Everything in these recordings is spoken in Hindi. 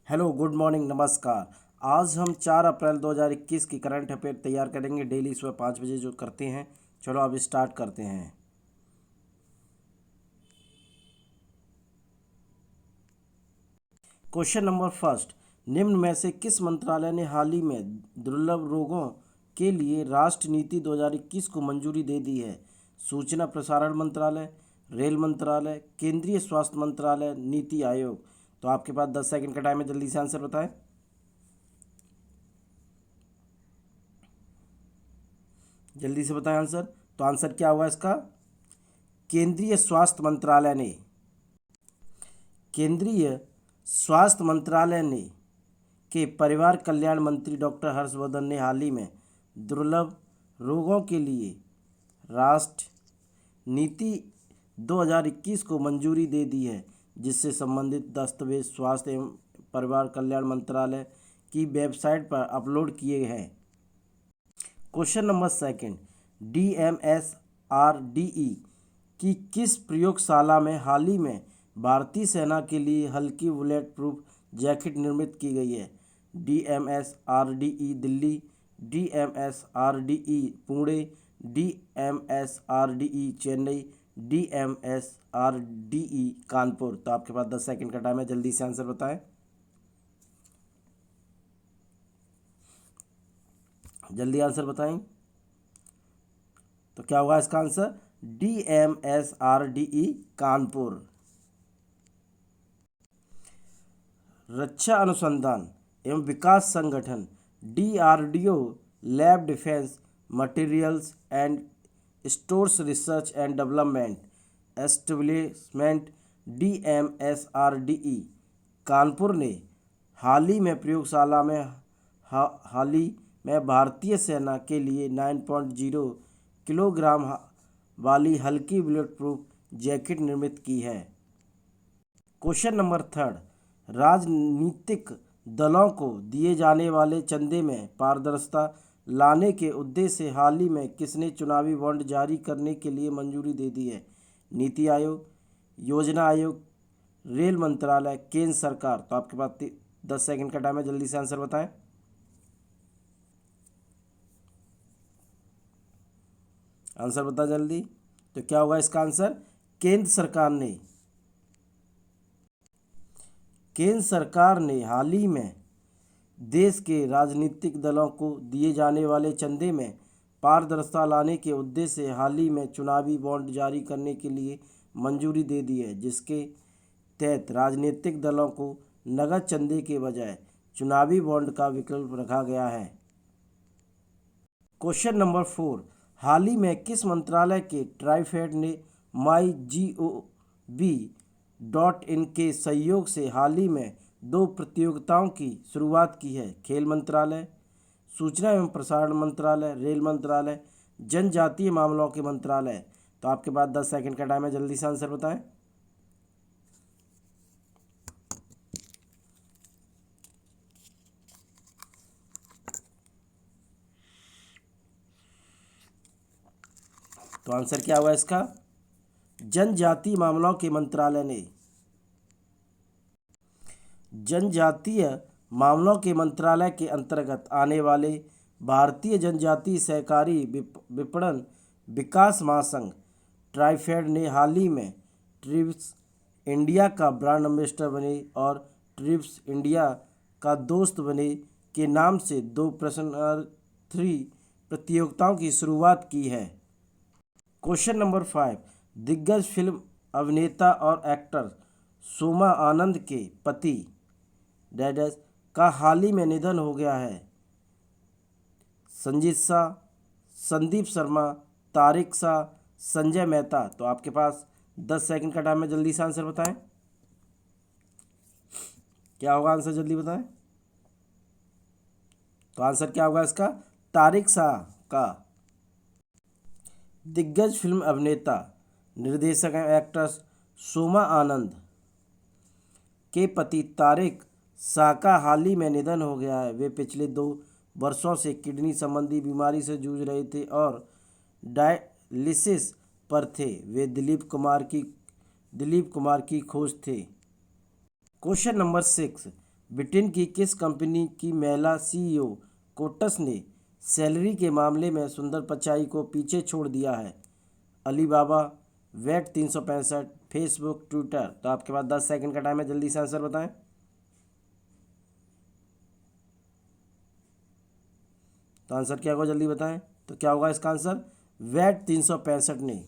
हेलो, गुड मॉर्निंग, नमस्कार। आज हम 4 अप्रैल 2021 की करंट अफेयर तैयार करेंगे। डेली सुबह 5 बजे जो करते हैं। चलो अब स्टार्ट करते हैं। क्वेश्चन नंबर फर्स्ट, निम्न में से किस मंत्रालय ने हाल ही में दुर्लभ रोगों के लिए राष्ट्रीय नीति 2021 को मंजूरी दे दी है? सूचना प्रसारण मंत्रालय, रेल मंत्रालय, केंद्रीय स्वास्थ्य मंत्रालय, नीति आयोग। तो आपके पास 10 सेकंड का टाइम है, जल्दी से आंसर बताएं। जल्दी से बताएं आंसर। तो आंसर क्या हुआ इसका? केंद्रीय स्वास्थ्य मंत्रालय ने केंद्रीय स्वास्थ्य मंत्रालय ने के परिवार कल्याण मंत्री डॉक्टर हर्षवर्धन ने हाल ही में दुर्लभ रोगों के लिए राष्ट्रीय नीति 2021 को मंजूरी दे दी है, जिससे संबंधित दस्तावेज स्वास्थ्य एवं परिवार कल्याण मंत्रालय की वेबसाइट पर अपलोड किए हैं। क्वेश्चन नंबर सेकंड, DMSRDE की किस प्रयोगशाला में हाल ही में भारतीय सेना के लिए हल्की बुलेट प्रूफ जैकेट निर्मित की गई है? DMSRDE Delhi, DMSRDE Pune, DMSRDE Chennai, DMSRDE Kanpur. तो आपके पास 10 सेकंड का टाइम है, जल्दी से आंसर बताएं। जल्दी आंसर बताएं। तो क्या होगा इसका आंसर? DMSRDE कानपुर। रक्षा अनुसंधान एवं विकास संगठन DRDO lab defence materials and stores research and development establishment DMSRDE Kanpur ने हाल ही में प्रयोगशाला में हाल ही में भारतीय सेना के लिए 9.0 किलोग्राम वाली हल्की बुलेट प्रूफ जैकेट निर्मित की है। क्वेश्चन नंबर थर्ड, राजनीतिक दलों को दिए जाने वाले चंदे में पारदर्शिता लाने के उद्देश्य से हाल ही में किसने चुनावी बॉन्ड जारी करने के लिए मंजूरी दे दी है? नीति आयोग, योजना आयोग, रेल मंत्रालय, केंद्र सरकार। तो आपके पास 10 सेकंड का टाइम है, जल्दी से आंसर बताएं। आंसर बता जल्दी। तो क्या होगा इसका आंसर? केंद्र सरकार ने हाल ही में देश के राजनीतिक दलों को दिए जाने वाले चंदे में पारदर्शिता लाने के उद्देश्य से हाल ही में चुनावी बॉन्ड जारी करने के लिए मंजूरी दे दी है, जिसके तहत राजनीतिक दलों को नगद चंदे के बजाय चुनावी बॉन्ड का विकल्प रखा गया है। क्वेश्चन नंबर 4, हाल ही में किस मंत्रालय के ट्राइफेड ने MyGov.in के सहयोग से हाल ही में 2 प्रतियोगिताओं की शुरुआत की है? खेल मंत्रालय, सूचना एवं प्रसारण मंत्रालय, रेल मंत्रालय, जनजातीय मामलों के मंत्रालय। तो आपके पास 10 सेकंड का टाइम है, जल्दी से आंसर बताएं। तो आंसर क्या हुआ इसका? जनजातीय मामलों के मंत्रालय ने जनजातीय मामलों के मंत्रालय के अंतर्गत आने वाले भारतीय जनजातीय सहकारी विपणन विकास महासंघ ट्राइफेड ने हाल ही में ट्रिप्स इंडिया का ब्रांड एम्बेसडर बने और ट्रिप्स इंडिया का दोस्त बने के नाम से 2 प्रश्नोत्तरी प्रतियोगिताओं की शुरुआत की है। क्वेश्चन नंबर 5, दिग्गज फिल्म अभिनेता और एक्टर सोमा आनंद के पति डैडस का हाल ही में निधन हो गया है। संजीत शाह, संदीप शर्मा, तारिक शाह, संजय मेहता। तो आपके पास 10 सेकंड का टाइम है, जल्दी से आंसर बताएं। क्या होगा आंसर? जल्दी बताएं। तो आंसर क्या होगा इसका? तारिक शाह का। दिग्गज फिल्म अभिनेता, निर्देशक एवं एक्ट्रेस सोमा आनंद के पति तारिक शाह का हाल ही में निधन हो गया है। वे पिछले 2 वर्षों से किडनी संबंधी बीमारी से जूझ रहे थे और डायलिसिस पर थे। वे दिलीप कुमार की खोज थे। क्वेश्चन नंबर 6, ब्रिटेन की किस कंपनी की महिला सीईओ कोटस ने सैलरी के मामले में सुंदर पिचाई को पीछे छोड़ दिया है? अलीबाबा, वेट 365, फेसबुक, ट्विटर। तो आपके पास 10 सेकंड का टाइम है, जल्दी से आंसर बताएं। तो आंसर क्या होगा, जल्दी बताएं। तो क्या होगा इसका आंसर? वेट 365 ने।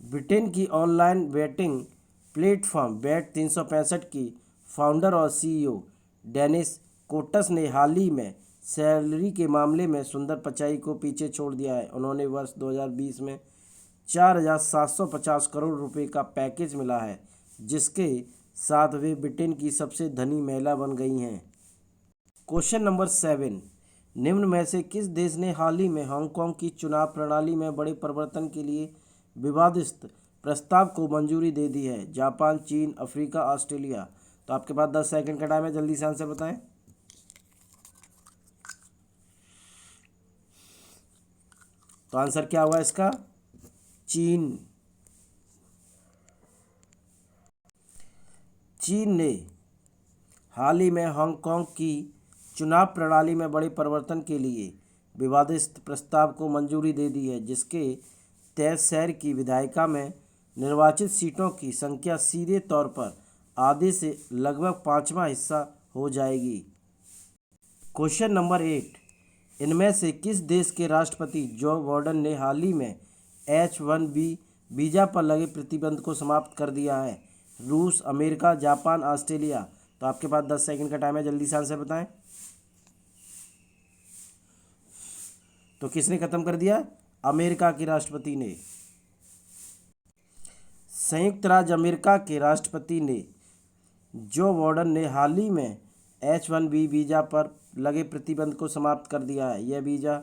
ब्रिटेन की ऑनलाइन बेटिंग प्लेटफॉर्म बेट 365 की फाउंडर और सीईओ डेनिस कोटस ने हाल ही में सैलरी के मामले में सुंदर पिचाई को पीछे छोड़ दिया है। उन्होंने वर्ष 2020 में 4,750 करोड़ रुपए का पैकेज मिला है, जिसके साथ वे ब्रिटेन की सबसे धनी महिला बन गई हैं। क्वेश्चन नंबर 7, निम्न में से किस देश ने हाल ही में हांगकांग की चुनाव प्रणाली में बड़े परिवर्तन के लिए विवादित प्रस्ताव को मंजूरी दे दी है? जापान, चीन, अफ्रीका, ऑस्ट्रेलिया। तो आपके पास 10 सेकंड का टाइम है, जल्दी से आंसर बताएं। तो आंसर क्या हुआ इसका? चीन। चीन ने हाल ही में हांगकांग की चुनाव प्रणाली में बड़े परिवर्तन के लिए विवादित प्रस्ताव को मंजूरी दे दी है, जिसके तहत शहर की विधायिका में निर्वाचित सीटों की संख्या सीधे तौर पर आधे से लगभग पाँचवां हिस्सा हो जाएगी। क्वेश्चन नंबर 8, इनमें से किस देश के राष्ट्रपति जो बाइडेन ने हाल ही में H-1B वीज़ा पर लगे प्रतिबंध को समाप्त कर दिया है? रूस, अमेरिका, जापान, ऑस्ट्रेलिया। तो आपके पास 10 सेकंड का टाइम है, जल्दी से आंसर बताएं। तो किसने खत्म कर दिया? अमेरिका के राष्ट्रपति ने। संयुक्त राज्य अमेरिका के राष्ट्रपति ने जो बाइडेन ने हाल ही में H-1B वीज़ा पर लगे प्रतिबंध को समाप्त कर दिया है। यह वीज़ा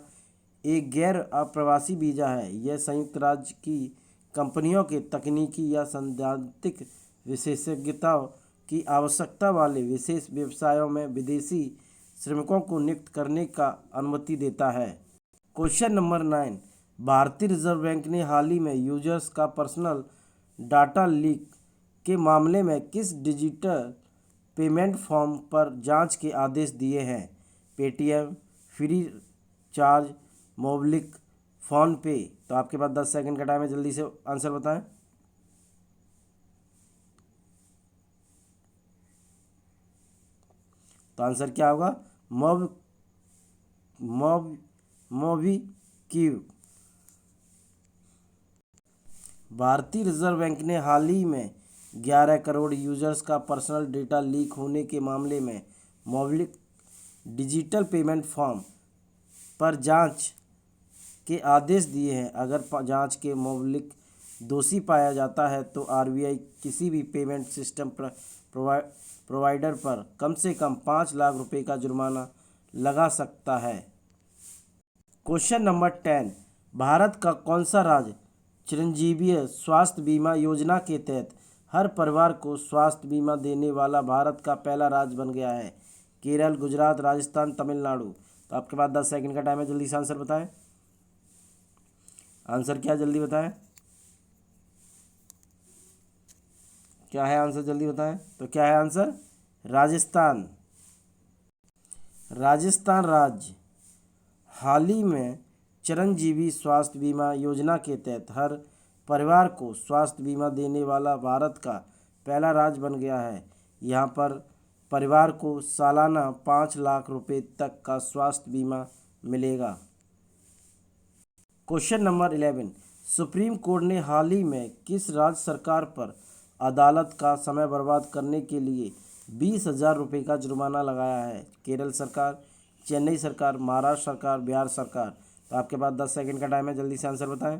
एक गैर अप्रवासी वीज़ा है। यह संयुक्त राज्य की कंपनियों के तकनीकी या सैद्धांतिक विशेषज्ञताओं की आवश्यकता वाले विशेष व्यवसायों में विदेशी श्रमिकों को नियुक्त करने का अनुमति देता है। क्वेश्चन नंबर 9, भारतीय रिजर्व बैंक ने हाल ही में यूजर्स का पर्सनल डाटा लीक के मामले में किस डिजिटल पेमेंट फॉर्म पर जांच के आदेश दिए हैं? Paytm, free charge, MobiKwik, PhonePe. तो आपके पास 10 सेकंड का टाइम है, जल्दी से आंसर बताएं। तो आंसर क्या होगा? मोबिक्विक। भारतीय रिजर्व बैंक ने हाल ही में 11 करोड़ यूजर्स का पर्सनल डेटा लीक होने के मामले में मोबिक्विक डिजिटल पेमेंट फॉर्म पर जांच के आदेश दिए हैं। अगर जांच के मोबिक्विक दोषी पाया जाता है तो आरबीआई किसी भी पेमेंट सिस्टम प्रोवाइडर पर कम से कम 5 लाख रुपए का जुर्माना लगा सकता है। क्वेश्चन नंबर 10, भारत का कौन सा राज्य चिरंजीवी स्वास्थ्य बीमा योजना के तहत हर परिवार को स्वास्थ्य बीमा देने वाला भारत का पहला राज्य बन गया है? केरल, गुजरात, राजस्थान, तमिलनाडु। तो आपके पास 10 सेकंड का टाइम है, जल्दी से आंसर बताएं। आंसर क्या, जल्दी बताएं। क्या है आंसर, जल्दी बताएं। तो क्या है आंसर? राजस्थान। राजस्थान राज्य हाल ही में चिरंजीवी स्वास्थ्य बीमा योजना के तहत हर परिवार को स्वास्थ्य बीमा देने वाला भारत का पहला राज्य बन गया है। यहाँ पर परिवार को सालाना 5 लाख रुपए तक का स्वास्थ्य बीमा मिलेगा। क्वेश्चन नंबर 11, सुप्रीम कोर्ट ने हाल ही में किस राज्य सरकार पर अदालत का समय बर्बाद करने के लिए 20,000 रुपये का जुर्माना लगाया है? केरल सरकार, चेन्नई सरकार, महाराष्ट्र सरकार, बिहार सरकार। तो आपके पास 10 सेकंड का टाइम है, जल्दी से आंसर बताएं।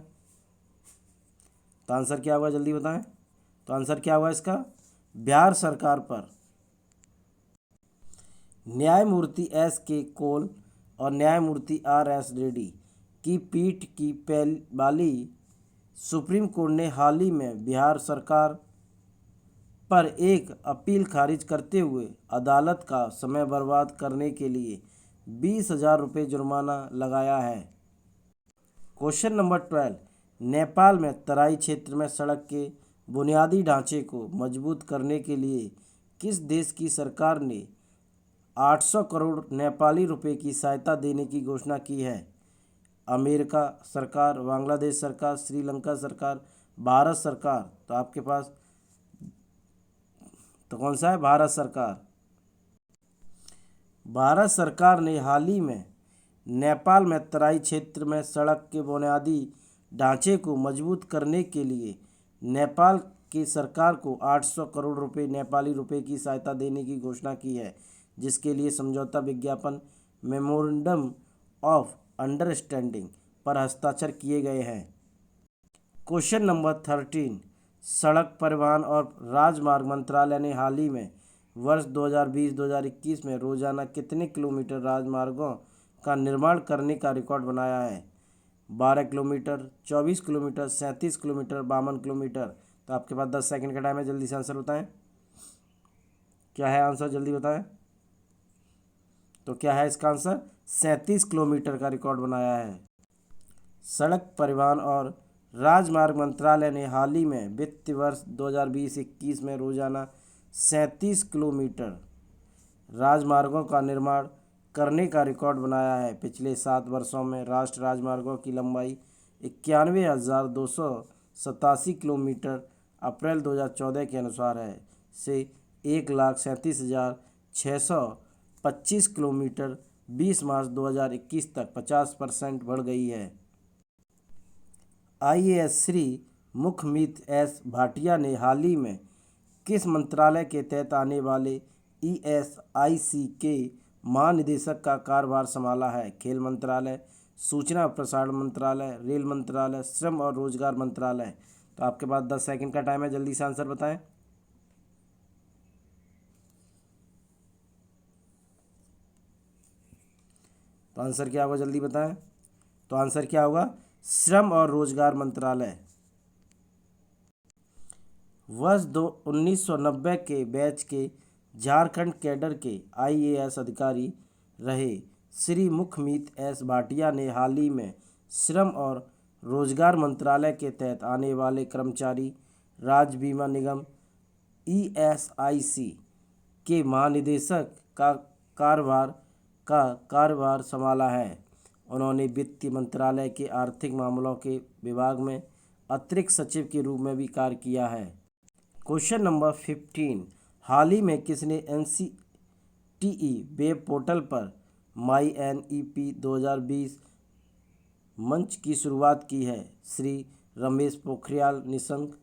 तो आंसर क्या होगा, जल्दी बताएं। तो आंसर क्या हुआ इसका? बिहार सरकार पर। न्यायमूर्ति S.K. कौल और न्यायमूर्ति R.S. रेड्डी की पीठ की वाली सुप्रीम कोर्ट ने हाल ही में बिहार सरकार पर एक अपील खारिज करते हुए अदालत का समय बर्बाद करने के लिए 20,000 रुपये जुर्माना लगाया है। क्वेश्चन नंबर 12, नेपाल में तराई क्षेत्र में सड़क के बुनियादी ढांचे को मजबूत करने के लिए किस देश की सरकार ने 800 करोड़ नेपाली रुपए की सहायता देने की घोषणा की है? अमेरिका सरकार, बांग्लादेश सरकार, श्रीलंका सरकार, भारत सरकार। तो आपके पास तो कौन सा है? भारत सरकार। भारत सरकार ने हाल ही में नेपाल में तराई क्षेत्र में सड़क के बुनियादी ढांचे को मजबूत करने के लिए नेपाल की सरकार को 800 करोड़ रुपए नेपाली रुपए की सहायता देने की घोषणा की है, जिसके लिए समझौता विज्ञापन मेमोरेंडम ऑफ अंडरस्टैंडिंग पर हस्ताक्षर किए गए हैं। क्वेश्चन नंबर 13, सड़क परिवहन और राजमार्ग मंत्रालय ने हाल ही में वर्ष 2020-2021 में रोजाना कितने किलोमीटर राजमार्गों का निर्माण करने का रिकॉर्ड बनाया है? 12 किलोमीटर, 24 किलोमीटर, 37 किलोमीटर, 52 किलोमीटर। तो आपके पास 10 सेकंड का टाइम है, जल्दी से आंसर बताएं। क्या है आंसर? जल्दी बताएं। तो क्या है इसका आंसर? 37 किलोमीटर का रिकॉर्ड बनाया है। सड़क परिवहन और राजमार्ग मंत्रालय ने हाल ही में वित्तीय वर्ष 2020-21 में रोजाना 37 किलोमीटर राजमार्गों का निर्माण करने का रिकॉर्ड बनाया है। पिछले 7 वर्षों में राष्ट्रीय राजमार्गों की लंबाई 91,287 किलोमीटर अप्रैल 2014 के अनुसार है से 1,37,625 किलोमीटर 20 मार्च 2021 तक 50% बढ़ गई है। IAS श्री मुखमीत एस भाटिया ने हाल ही में किस मंत्रालय के तहत आने वाले ESIC के महानिदेशक का कार्यभार संभाला है? खेल मंत्रालय, सूचना और प्रसारण मंत्रालय, रेल मंत्रालय, श्रम और रोजगार मंत्रालय। तो आपके पास 10 सेकंड का टाइम है, जल्दी से आंसर बताएं। तो आंसर क्या होगा? जल्दी बताएं। तो आंसर क्या होगा? श्रम और रोजगार मंत्रालय। वर्ष 1990 के बैच के झारखंड कैडर के IAS अधिकारी रहे श्री मुखमीत एस भाटिया ने हाल ही में श्रम और रोजगार मंत्रालय के तहत आने वाले कर्मचारी राज्य बीमा निगम ESIC के महानिदेशक का कार्यभार संभाला है। उन्होंने वित्त मंत्रालय के आर्थिक मामलों के विभाग में अतिरिक्त सचिव के रूप में भी कार्य किया है। क्वेश्चन नंबर 15, हाल ही में किसने NCTE वेब पोर्टल पर MyNEP 2020 मंच की शुरुआत की है? श्री रमेश पोखरियाल निशंक,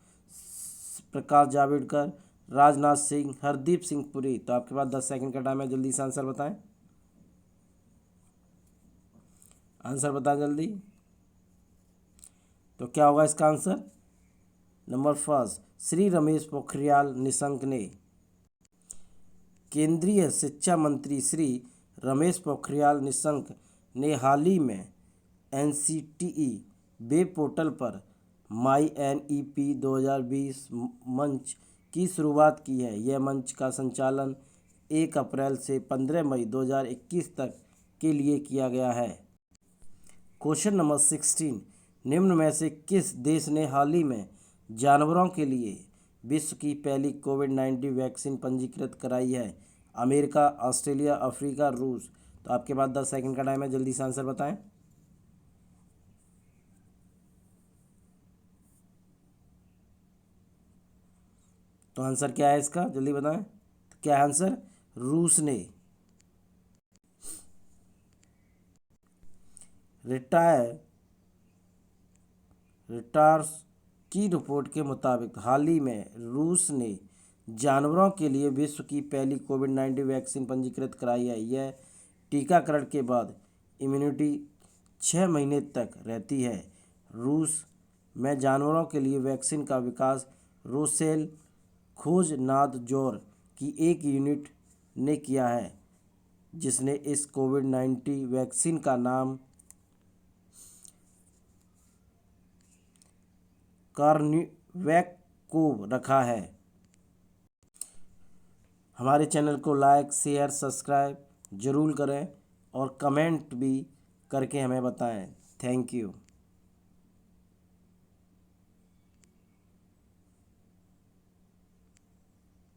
प्रकाश जावड़ेकर, राजनाथ सिंह, हरदीप सिंह पुरी। तो आपके पास 10 सेकंड का टाइम है, जल्दी से आंसर बताएं। आंसर बताएं जल्दी। तो क्या होगा इसका answer? Number first, Shri Ramesh Pokhriyal Nishank ने। केंद्रीय शिक्षा मंत्री श्री रमेश पोखरियाल निशंक ने हाल ही में NCTE वेब पोर्टल पर MyNEP 2020 मंच की शुरुआत की है। यह मंच का संचालन 1 अप्रैल से 15 मई 2021 तक के लिए किया गया है। क्वेश्चन नंबर 16, निम्न में से किस देश ने हाल ही में जानवरों के लिए विश्व की पहली कोविड-19 वैक्सीन पंजीकृत कराई है? अमेरिका, ऑस्ट्रेलिया, अफ्रीका, रूस। तो आपके पास 10 सेकंड का टाइम है, जल्दी से आंसर बताएं। तो आंसर क्या है इसका? जल्दी बताएं। तो क्या है आंसर? रूस ने। रिटार्स की रिपोर्ट के मुताबिक हाल ही में रूस ने जानवरों के लिए विश्व की पहली कोविड-19 वैक्सीन पंजीकृत कराई है। यह टीकाकरण के बाद इम्यूनिटी 6 महीने तक रहती है। रूस में जानवरों के लिए वैक्सीन का विकास रोसेल खोजनादजोर की एक यूनिट ने किया है, जिसने इस कोविड-19 वैक्सीन का नाम कॉर्निवैक रखा है। हमारे चैनल को लाइक, शेयर, सब्सक्राइब जरूर करें और कमेंट भी करके हमें बताएं। Thank you.